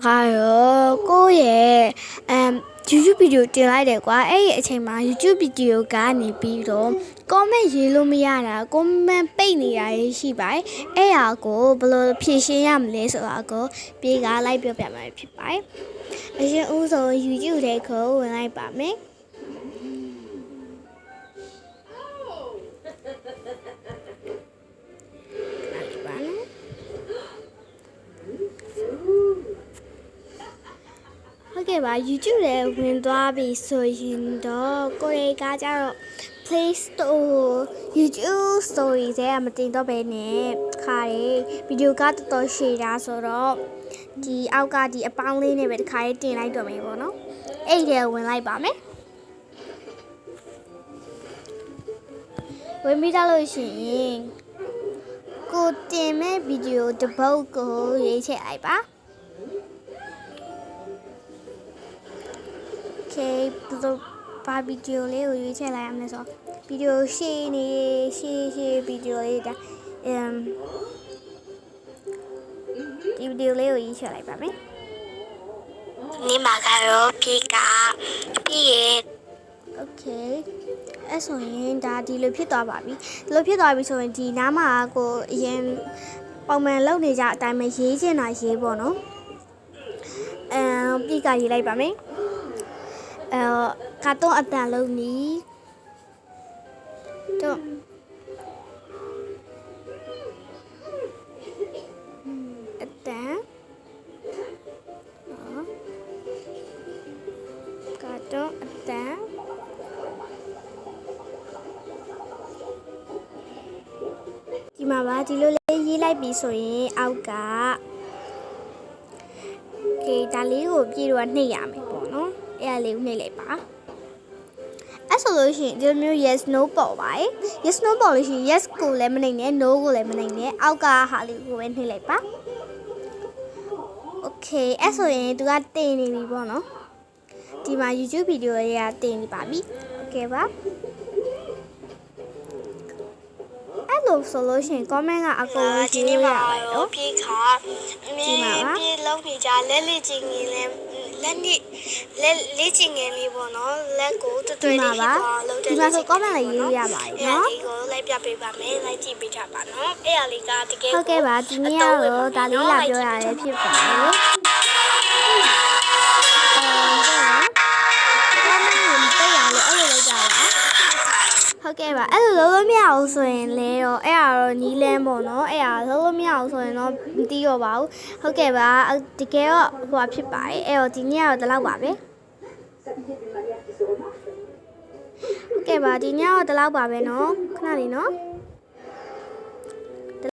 가요 꼬에 YouTube 비디오တင်လိုက်တယ်ကွာအဲ့ဒီအချိန်မှာ YouTube ဗီဒီယိုကနေပြီးတော့ comment ရေးလို့မရတာ comment ပိတ်နေတာရှိပါတယ်အဲ့ဟာကိုဘယ်လိုဖြေရှင်းရမလဲဆိုတာကိုပြေးကလိုက်ပြောပြမှာဖြစ်ပါတယ်အရင်ဦးဆုံး YouTube ထဲကိုဝင်လိုက်ပါမယ်ဟုတ်ကဲ့ပါ YouTube ထဲဝင်သွားပြီဆိုရင်တော့ကိုရီးကကြတော့ Play Store YouTube Story ထဲမတင်တော့ဘဲနဲ့ခါရီဗီဒီယိုကတော်တော်ရှည်တာဆိုတော့ဒီအောက်ကဒီအပေါင်းလေးနဲ့ပဲတစ်ခါလေးတင်လိုက်တော့မယ်ပေါ့နော်အဲ့ဒီထဲဝင်လိုက်ပါမယ်ဝင်ပြီးတော့လို့ရှိရင်ကိုတင်မဲ့ဗီဒီယိုတစ်ပုဒ်ကိုရွေးချယ်လိုက်ပါဘာဗီဒီယိုလေးကိုရွေးချယ်လိုက်ရမလဲဆိုဗီဒီယိုရှေ့နေရှေ့ဗီဒီယိုလေးဒါဒီဗီဒီယိုလေးကိုရွေးချယ်လိုက်ပါမယ်ဒီမှာကတော့ပြေကပြီးရဲ့ Okay အဲ့ဆိုရင်ဒါဒီလိုဖြစ်သွားပါပြီဒီလိုဖြစ်သွားပြီဆိုရင်ဒီနားမှာကိုအရင်ပုံမှန်လုပ်နေကြအတိုင်းပဲရေးချင်တာရေးပေါ့နော်ပြေကရေးလိုက်ပါမယ်ကတော့အတန်လုံးနီးတော့အတန်ကတော့အတန်ဒီမှာပါဒီလိုလေးရေးလိုက်ပြီဆိုရင်အောက်ကကဲဒါလေးကိုပြေတော့နှိပ်ရမယ်ပေါ့နော်အဲ့လေးကိုနှိပ်လိုက်ပါအဲ့ဆိုလို့ရှိရင်ဒီလိုမျိုး yes no ပေါ်ပါတယ် yes no ပေါ်လို့ရှိရင် yes ကိုလည်းမနှိပ်နဲ့ no ကိုလည်းမနှိပ်နဲ့အောက်ကဟာလေးကိုပဲနှိပ်လိုက်ပါ okay အဲ့ဆိုရင်သူကတင်နေပြီပေါ့နော်ဒီမှာ YouTube ဗီဒီယိုတွေကတင်နေပါပြီ okay ပါအဲ့လိုဆိုလို့ရှိရင် comment ကအကုန်လုံးကြည့်ရပါတယ်နော်ပြေခါပြေလုံးနေကြလက်လေးချင်းကြီးလဲလက်လေးချင်းငယ်လေးပေါ့နော်လက်ကိုတွဲတွဲလေးဖြစ်သွားလို့ဒီမှာဆို comment လေးရေးလို့ရပါတယ်နော်ဒီကိုလိုက်ပြပေးပါမယ်လိုက်ကြည့်ပေးကြပါနော်အဲ့အလေးကတကယ်ဟုတ်ကဲ့ပါဒီနေ့ကတော့ဒါလေးလာပြောရရဲဖြစ်ပါတယ်ဟုတ်ကဲ့ပါအဲ့လိုလုံးလို့မရအောင်ဆိုရင်လဲတော့အဲ့ဟာတော့နီးလန်းပေါ့နော်အဲ့ဟာလုံးလို့မရအောင်ဆိုရင်တော့မတီးတော့ပါဘူးဟုတ်ကဲ့ပါတကယ်တော့ဟိုဖြစ်ပါတယ်အဲ့တော့ဒီနေ့ကတော့ဒီလောက်ပါပဲဟုတ်ကဲ့ပါဒီနေ့ကတော့ဒီလောက်ပါပဲနော်ခဏလေးနော်